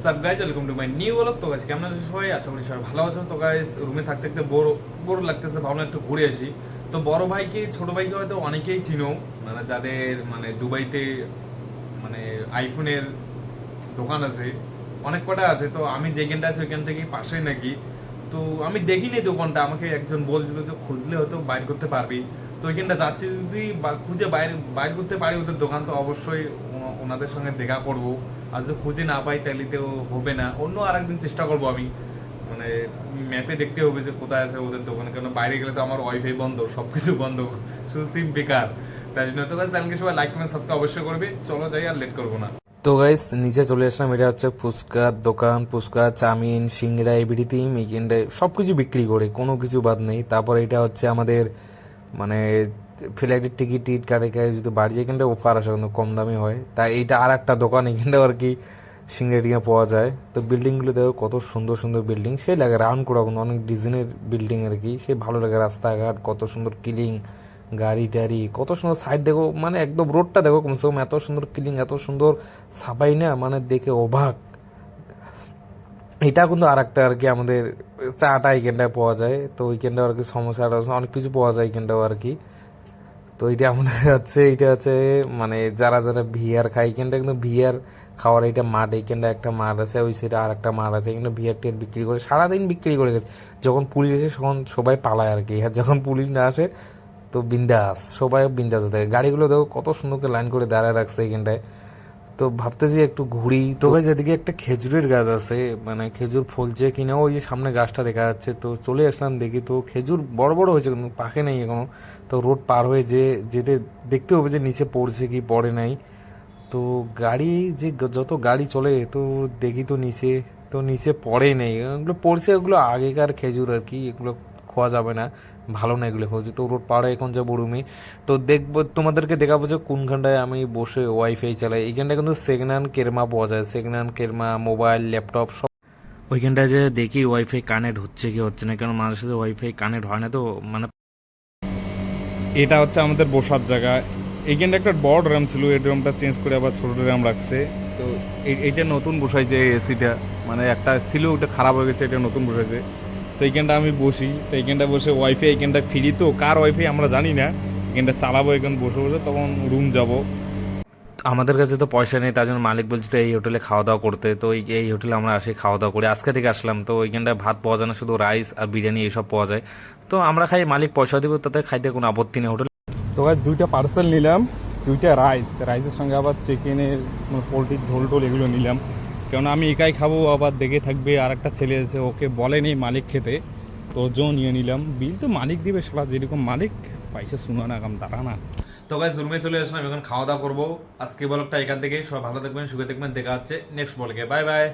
WhatsApp guys, welcome to my new blog. তো guys কেমন আছো সবাই? আশা করি সবাই ভালো আছো। তো গাইজ রুমে থাকতে থাকতে বোর লাগতেছে, ভাবলাম একটু ঘুরে আসি। তো বড় ভাইকে ছোট ভাইকে হয়তো অনেকেই চিনো, মানে যাদের মানে দুবাইতে মানে আইফোনের দোকান আছে, অনেক কটা আছে। তো আমি যেখানটা আছি ওইখান থেকে পাশেই নাকি। তো আমি দেখিনি দোকানটা, আমাকে একজন বলছিল যে খুঁজলে হয়তো বাইর করতে পারবি। তো ওইখানটা যাচ্ছি, যদি খুঁজে বাইর করতে পারি ওদের দোকান, তো অবশ্যই ওনাদের সঙ্গে দেখা করব। আর যদি খুঁজে না পাই তাহলে তো হবে না, অন্য আরেকদিন চেষ্টা করব আমি। মানে ম্যাপে দেখতে হবে যে কোথায় আছে ওদের দোকানে, কারণ বাইরে গেলে তো আমার ওয়াইফাই বন্ধ, সবকিছু বন্ধ, শুধু সিম বেকার। তাই জন্য তো চ্যানেলকে সবাই লাইক কমেন্ট সাবস্ক্রাইব অবশ্যই করবে। চলো যাই, আর লেট করবো না। তো গাইস নিচে চলে আসলাম। এটা হচ্ছে ফুচকার দোকান। ফুচকা, চাউমিন, সিংড়া, এভরিথিং এইখানটায় সব কিছু বিক্রি করে, কোনো কিছু বাদ নেই। তারপর এটা হচ্ছে আমাদের মানে ফ্লাইটের টিকিট কাটে যদি বাড়ি যায়, এখানটায় অফার আসে, কিন্তু কম দামে হয়। তাই এইটা আর একটা দোকান, এখানটাও আর কি সিংড়া টিঙা পাওয়া যায়। তো বিল্ডিংগুলো দেখো কত সুন্দর সুন্দর বিল্ডিং, সেই লাগে রাউন্ড করা, কিন্তু অনেক ডিজাইনের বিল্ডিং আর কি, সেই ভালো লাগে। রাস্তাঘাট কত সুন্দর ক্লিন, গাড়ি টাড়ি কত সুন্দর, সাইড দেখো মানে একদম রোডটা দেখো কমসে কম এত সুন্দর ক্লিন, এত সুন্দর সাবাই না, মানে দেখে অবাক। এটা কিন্তু আর একটা আর কি আমাদের চাটা এইখানটায় পাওয়া যায়। তো ওইখানটাও আর কি সমস্যা অনেক কিছু পাওয়া যায় এইখানটাও আর কি। তো এটা আমাদের হচ্ছে, এটা হচ্ছে মানে যারা যারা ভিআর খায়, এইখানটা কিন্তু ভিআর খাওয়ার এইটা মাঠ, এইখানটা একটা মাঠ আছে, ওই সাইডে আর একটা মাঠ আছে, এখানে ভিআর টিয়ার বিক্রি করে সারাদিন বিক্রি করে গেছে। যখন পুলিশ আসে তখন সবাই পালায় আর কি, আর যখন পুলিশ না আসে তো বিন্দাস, সবাই বিন্দাস থাকে। গাড়িগুলো দেখো কত সুন্দর করে লাইন করে দাঁড়ায় রাখছে এখানটায়। তো ভাবতেছি একটু ঘুরি। তো ভাই যেদিকে একটা খেজুরের গাছ আছে, মানে খেজুর ফলছে কিনা, ওই যে সামনে গাছটা দেখা যাচ্ছে। তো চলে আসলাম দেখি, তো খেজুর বড় বড় হয়েছে কিন্তু পাকে নেই এখনো। তো রোড পার হয়ে যেতে দেখতে হবে যে নিচে পড়ছে কি পড়ে নাই। তো গাড়ি যে যত গাড়ি চলে, তো দেখি তো নিচে পড়ে নেই, এগুলো পড়ছে, ওগুলো আগেকার খেজুর আর কি, এগুলো খাওয়া যাবে না, ভালো না এগুলো হচ্ছে। তো রোড পাড়ে এখন যাবো রুমে। তো দেখবো, তোমাদেরকে দেখাবো যে কোনখানটায় আমি বসে ওয়াইফাই চালাই। এইখানটায় কিন্তু সেকেন্ড হ্যান্ড কেরমা পাওয়া যায়, সেকেন্ড হ্যান্ড কেরমা, মোবাইল, ল্যাপটপ সব ওইখানটায় যে দেখি ওয়াইফাই কানেক্ট হচ্ছে কি হচ্ছে না, কারণ মানুষের সাথে ওয়াইফাই কানেক্ট হয় না। তো মানে এটা হচ্ছে আমাদের বসার জায়গা। এইখানটা একটা বড় র্যাম ছিল, এই র্যামটা চেঞ্জ করে আবার ছোট র্যাম রাখছে। তো এইটা নতুন বসাইছে এসিটা, মানে একটা ছিল ওটা খারাপ হয়ে গেছে, এটা নতুন বসাইছে। তো এইখানটা আমি বসি, তো এইখানটা বসে ওয়াইফাই, এইখানটা ফ্রি, তো কার ওয়াইফাই আমরা জানি না। এখানটা চালাবো, এখানে বসে বসে তখন রুম যাব। আমাদের কাছে তো পয়সা নেই, তার জন্য মালিক বলছিল এই হোটেলে খাওয়া দাওয়া করতে। তো এই হোটেলে আমরা আসি খাওয়া দাওয়া করি, আজকে থেকে আসলাম। তো ওইখানটায় ভাত পাওয়া যায় না, শুধু রাইস আর বিরিয়ানি এইসব পাওয়া যায়। তো আমরা খাই, মালিক পয়সা দিব, তাতে খাইতে কোনো আপত্তি নেই। হোটেল তো ভাই দুইটা পার্সেল নিলাম, দুইটা রাইসের সঙ্গে আবার চিকেনের পোলট্রির ঝোল টোল এগুলো নিলাম, কেননা আমি একাই খাবো, আবার দেখে থাকবে। আর একটা ছেলে আছে, ওকে বলেনি মালিক খেতে, তো ওর জন্য নিয়ে নিলাম। বিল তো মালিক দিবে, সারা যেরকম মালিক পয়সা শুনো না, কাম দাঁড়া না। তো গাইস রুমে চলে আসলাম, এখন খাওয়া দাওয়া করবো। আজকে ব্লগটা এখান থেকে, সব ভালো থাকবেন, সুখে থাকবেন, দেখা হচ্ছে নেক্সট ব্লগে। Bye bye.